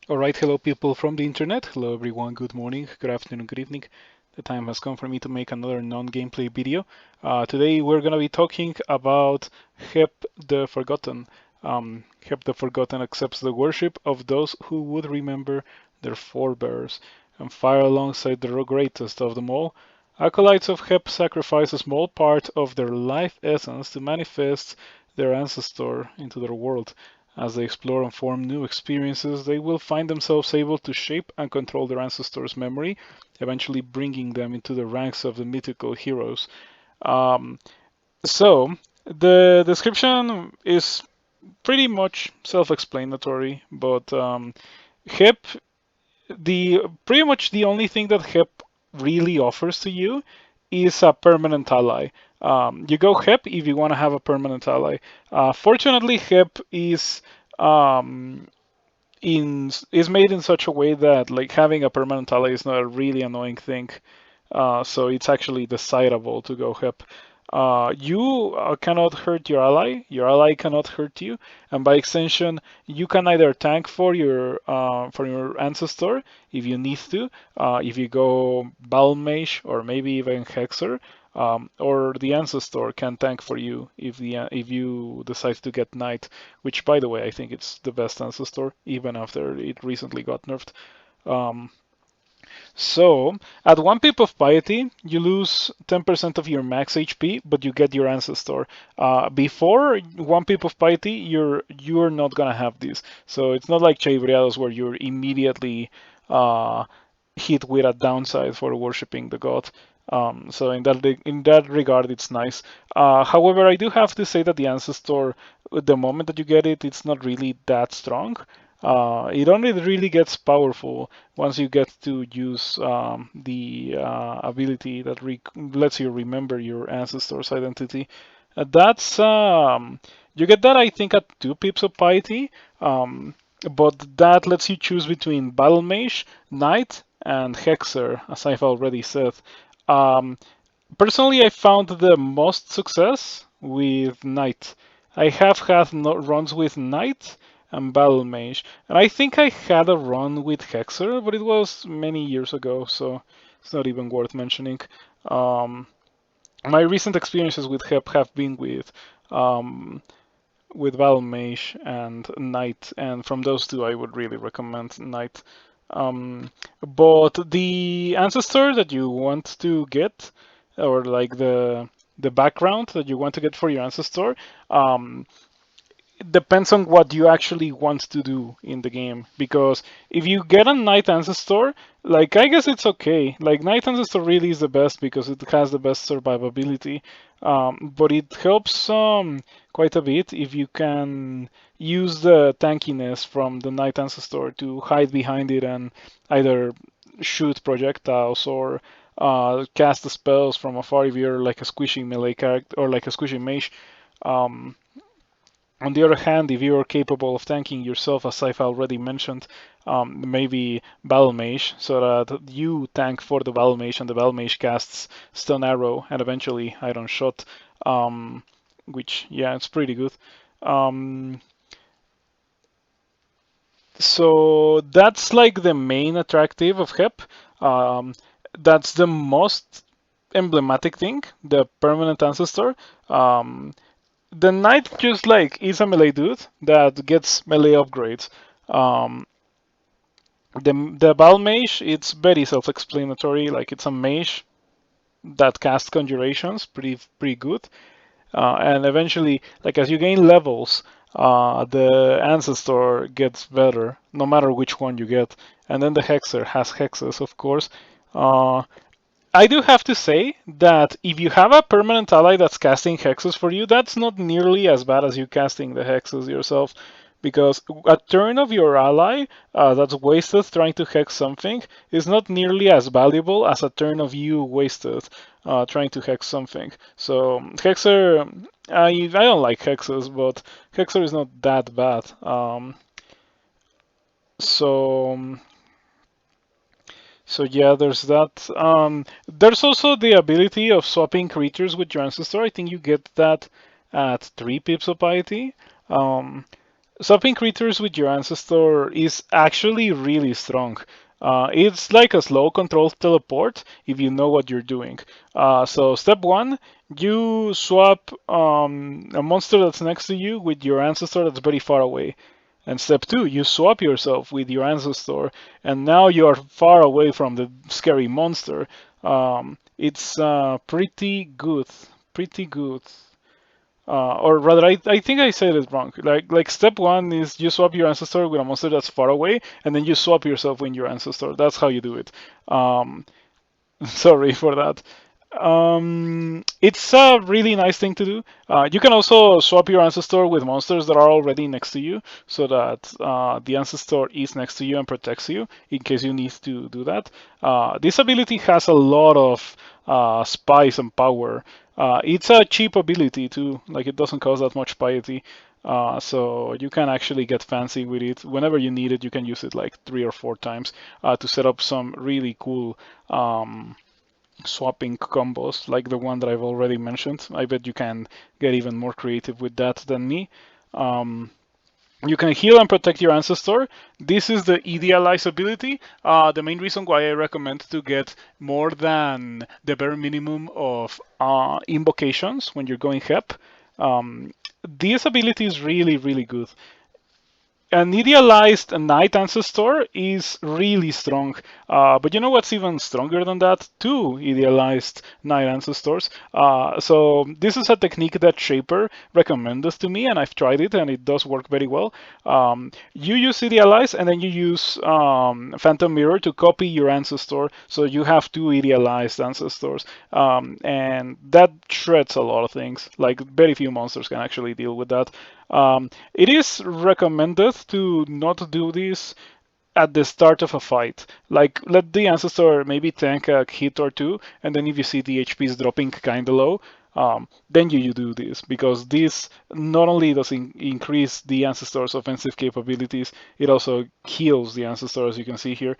All right, hello people from the internet. Hello everyone, good morning, good afternoon, good evening. The time has come for me to make another non-gameplay video. Today we're going to be talking about Hep the Forgotten. Hep the Forgotten accepts the worship of those who would remember their forebears and fire alongside the greatest of them all. Acolytes of Hep sacrifice a small part of their life essence to manifest their ancestor into their world. As they explore and form new experiences, they will find themselves able to shape and control their ancestors' memory, eventually bringing them into the ranks of the mythical heroes. Um, so, the description is pretty much self-explanatory, but HIP, pretty much the only thing that HIP really offers to you is a permanent ally. You go HIP if you want to have a permanent ally. Fortunately, HIP um, is made in such a way that like having a permanent ally is not a really annoying thing. So it's actually desirable to go HIP. You cannot hurt your ally cannot hurt you, and by extension, you can either tank for your ancestor if you need to, if you go Battlemage or maybe even Hexer, or the ancestor can tank for you if you decide to get Knight, which by the way I think it's the best ancestor even after it recently got nerfed. Um, so, at 1 pip of piety, you lose 10% of your max HP, but you get your ancestor. Before 1 pip of piety, you're not gonna have this. So it's not like Chaybriados where you're immediately uh, hit with a downside for worshipping the god. So in that regard, it's nice. However, I do have to say that the ancestor, the moment that you get it, it's not really that strong. It only really gets powerful once you get to use the ability that lets you remember your ancestor's identity. That's you get that I think at 2 pips of piety, but that lets you choose between Battle Mage, Knight, and Hexer, as I've already said. Um, Personally, I found the most success with Knight. I have had runs with Knight and Battle Mage, and I think I had a run with Hexer, but it was many years ago, so it's not even worth mentioning. Um, my recent experiences with Hep have been um, with Battle Mage and Knight, and from those two, I would really recommend Knight. But the ancestor that you want to get, or like the background that you want to get for your ancestor, um, depends on what you actually want to do in the game. Because if you get a Knight Ancestor, like I guess it's okay. Like Knight Ancestor really is the best because it has the best survivability. But it helps quite a bit if you can use the tankiness from the Knight Ancestor to hide behind it and either shoot projectiles or cast the spells from afar if you're like a squishy melee character or like a squishy mage. Um, on the other hand, if you are capable of tanking yourself, as I've already mentioned, maybe Battle Mage, so that you tank for the Battle Mage and the Battle Mage casts Stun Arrow and eventually Iron Shot, which, yeah, it's pretty good. Um, so that's like the main attractive of HEP. Um, that's the most emblematic thing, the permanent ancestor. Um, the knight just like is a melee dude that gets melee upgrades. Um, the Battle Mage, it's very self-explanatory. Like it's a mage that casts conjurations, pretty good. And eventually, like as you gain levels, the ancestor gets better, no matter which one you get. And then the hexer has hexes, of course. Uh, I do have to say that if you have a permanent ally that's casting hexes for you, that's not nearly as bad as you casting the hexes yourself. Because a turn of your ally that's wasted trying to hex something is not nearly as valuable as a turn of you wasted trying to hex something. So Hexer, I don't like hexes, but Hexer is not that bad. So so yeah, there's that. There's also the ability of swapping creatures with your ancestor. I think you get that at 3 pips of piety. Um, Swapping creatures with your ancestor is actually really strong. It's like a slow control teleport if you know what you're doing. So step one, you swap a monster that's next to you with your ancestor that's very far away. And step two, you swap yourself with your ancestor, and now you are far away from the scary monster. It's pretty good, pretty good. Or rather, I think I said it wrong. Like step one is you swap your ancestor with a monster that's far away, and then you swap yourself with your ancestor. That's how you do it. Um, sorry for that. It's a really nice thing to do. You can also swap your ancestor with monsters that are already next to you, so that the ancestor is next to you and protects you in case you need to do that. This ability has a lot of spice and power. It's a cheap ability too, like it doesn't cost that much piety. So you can actually get fancy with it. Whenever you need it, you can use it like 3 or 4 times to set up some really cool swapping combos like the one that I've already mentioned. I bet you can get even more creative with that than me. Um, you can heal and protect your ancestor. This is the idealized ability. The main reason why I recommend to get more than the bare minimum of invocations when you're going HEP. This ability is really, really good. An idealized knight ancestor is really strong, but you know what's even stronger than that? Two idealized knight ancestors. So this is a technique that Shaper recommended to me, and I've tried it, and it does work very well. You use idealize, and then you use Phantom Mirror to copy your ancestor, so you have two idealized ancestors, and that shreds a lot of things. Like very few monsters can actually deal with that. It is recommended to not do this at the start of a fight. Like, let the ancestor maybe tank a hit or two, and then if you see the HP is dropping kind of low, then you do this, because this not only does increase the ancestor's offensive capabilities, it also heals the ancestor, as you can see here.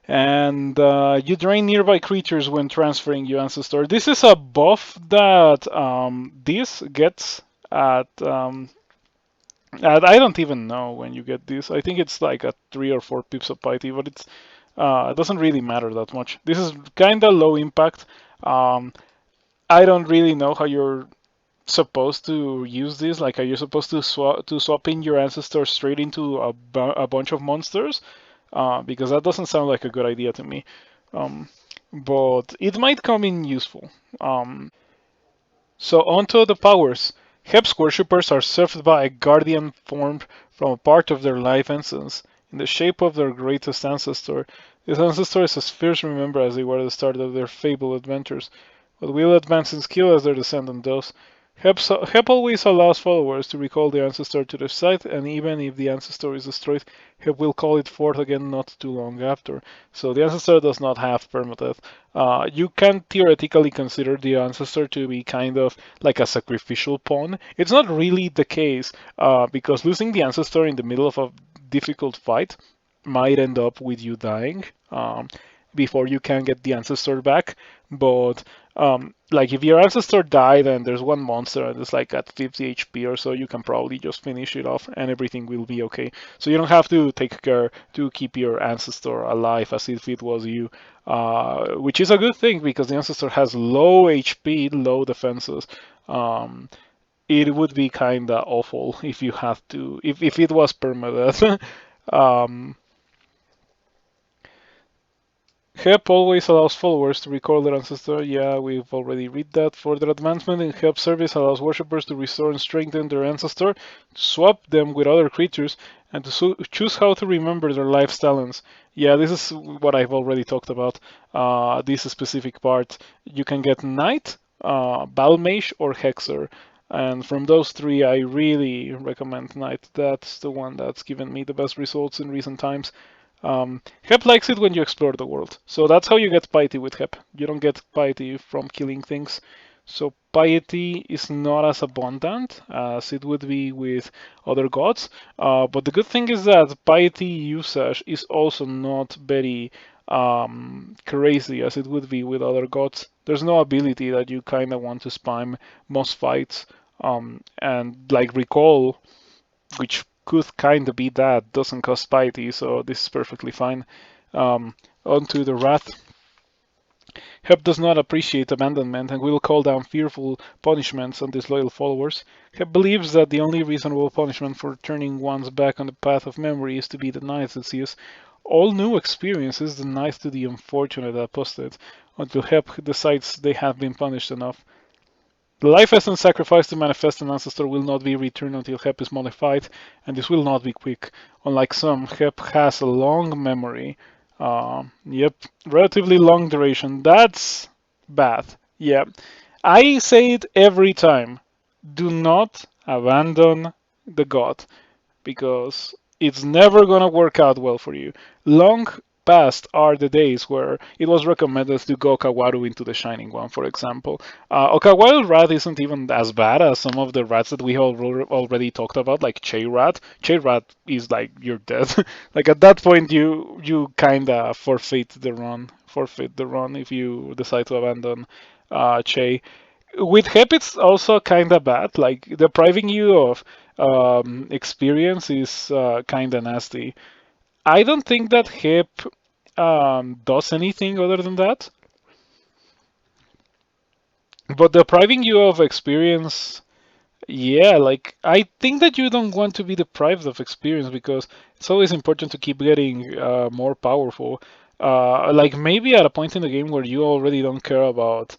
And you drain nearby creatures when transferring your ancestor. This is a buff that this gets at, I don't even know when you get this. I think it's like at 3 or 4 pips of piety, but it doesn't really matter that much. This is kind of low impact. I don't really know how you're supposed to use this. Like, are you supposed to swap in your ancestor straight into a bunch of monsters? Because that doesn't sound like a good idea to me. But it might come in useful. So onto the powers. Hep's worshippers are served by a guardian formed from a part of their life essence, in the shape of their greatest ancestor. This ancestor is as fierce remembered as they were at the start of their fabled adventures, but will advance in skill as their descendant does. Hep always allows followers to recall their ancestor to their site, and even if the ancestor is destroyed, Hep will call it forth again not too long after. So the ancestor does not have permadeath. You can theoretically consider the ancestor to be kind of like a sacrificial pawn. It's not really the case, because losing the ancestor in the middle of a difficult fight might end up with you dying before you can get the ancestor back. But like if your ancestor died and there's one monster and it's like at 50 HP or so, you can probably just finish it off and everything will be okay. So you don't have to take care to keep your ancestor alive as if it was you, which is a good thing because the ancestor has low HP, low defenses. It would be kind of awful if you had to, if it was permadeath. Hep always allows followers to recall their ancestor. Yeah, we've already read that. Further advancement in Hep service allows worshippers to restore and strengthen their ancestor, to swap them with other creatures, and to choose how to remember their life's talents. Yeah, this is what I've already talked about. This specific part. You can get Knight, Battlemage, or Hexer. And from those three, I really recommend Knight. That's the one that's given me the best results in recent times. Hep likes it when you explore the world. So that's how you get piety with Hep. You don't get piety from killing things. So piety is not as abundant as it would be with other gods. But the good thing is that piety usage is also not very crazy as it would be with other gods. There's no ability that you kind of want to spam most fights. And like recall, which could kind of be that, doesn't cost piety, so this is perfectly fine. Onto the wrath. Hep does not appreciate abandonment and will call down fearful punishments on disloyal followers. Hep believes that the only reasonable punishment for turning one's back on the path of memory is to be denied Theseus. All new experiences denied to the unfortunate apostate until Hep decides they have been punished enough. The life essence sacrificed to manifest an ancestor will not be returned until Hep is modified, and this will not be quick. Unlike some, Hep has a long memory. Yep, relatively long duration. That's bad. Yeah, I say it every time. Do not abandon the god because it's never gonna work out well for you. Long past are the days where it was recommended to go Kawaru into the Shining One, for example. Okawaru Rat isn't even as bad as some of the rats that we already talked about, like Che Rat. Che Rat is like you're dead. Like at that point, you kinda forfeit the run if you decide to abandon Che. With Hep, it's also kind of bad. Like depriving you of experience is kind of nasty. I don't think that Hep does anything other than that. But depriving you of experience, yeah, like I think that you don't want to be deprived of experience because it's always important to keep getting more powerful. Like maybe at a point in the game where you already don't care about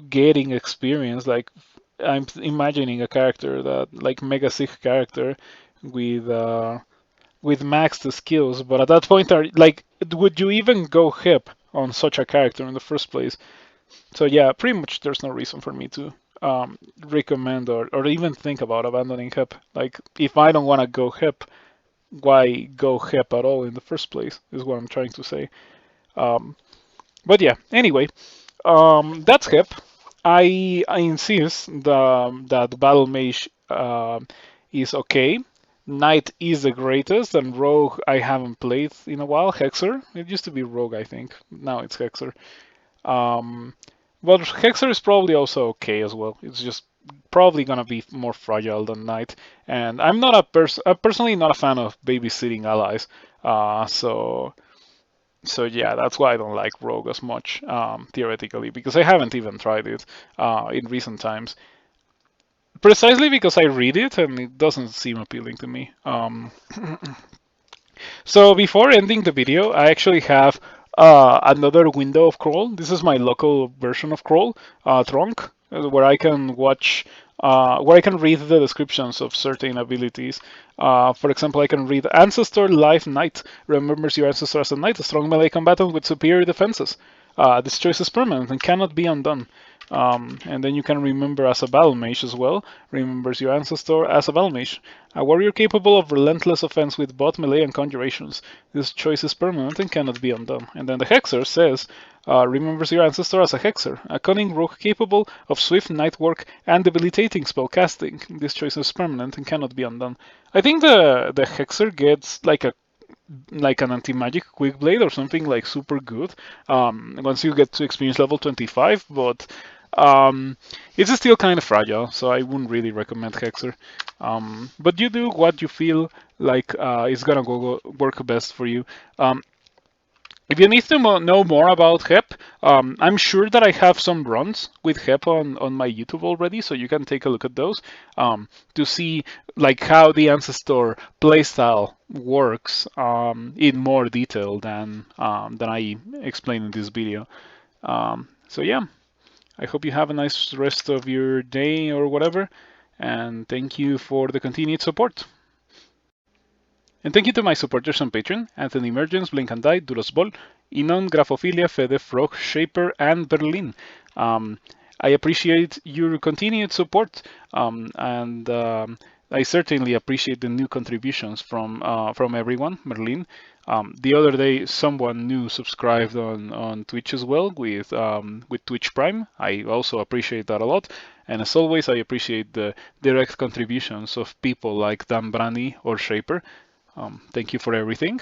getting experience. Like I'm imagining a character that like Mega Sig character with maxed skills, but at that point, are like, would you even go hip on such a character in the first place? So yeah, pretty much there's no reason for me to recommend or even think about abandoning hip. Like if I don't want to go hip, why go hip at all in the first place? Is what I'm trying to say. Um, but yeah, anyway, that's hip. I insist that Battle Mage is okay. Knight is the greatest, and Rogue I haven't played in a while. Hexer, it used to be Rogue, I think. Now it's Hexer. Um, but Hexer is probably also okay as well. It's just probably gonna be more fragile than Knight. And I'm personally not a fan of babysitting allies. So yeah, that's why I don't like Rogue as much theoretically, because I haven't even tried it in recent times. Precisely because I read it and it doesn't seem appealing to me. So before ending the video, I actually have another window of Crawl. This is my local version of Crawl, Trunk, where I can watch, where I can read the descriptions of certain abilities. For example, I can read Ancestor Life Knight. Remembers your ancestor as a knight, a strong melee combatant with superior defenses. This choice is permanent and cannot be undone. And then you can remember as a battle mage as well. Remembers your ancestor as a battle mage. A warrior capable of relentless offense with both melee and conjurations. This choice is permanent and cannot be undone. And then the Hexer says, remembers your ancestor as a Hexer. A cunning rogue capable of swift night work and debilitating spell casting. This choice is permanent and cannot be undone. I think the Hexer gets like an anti-magic quick blade or something like super good once you get to experience level 25, but it's still kind of fragile, so I wouldn't really recommend Hexer. But you do what you feel like is gonna work best for you. If you need to know more about HEP, I'm sure that I have some runs with HEP on my YouTube already, so you can take a look at those to see like how the Ancestor playstyle works in more detail than I explained in this video. So yeah, I hope you have a nice rest of your day or whatever, and thank you for the continued support. And thank you to my supporters on Patreon, Anthony Emergence, Blink and Die, Durosbol, Inon, Grafophilia, Fede, Frog, Shaper, and Berlin. I appreciate your continued support, and I certainly appreciate the new contributions from everyone. Merlin. The other day, someone new subscribed on Twitch as well with Twitch Prime. I also appreciate that a lot. And as always, I appreciate the direct contributions of people like Dan Brani or Shaper. Thank you for everything.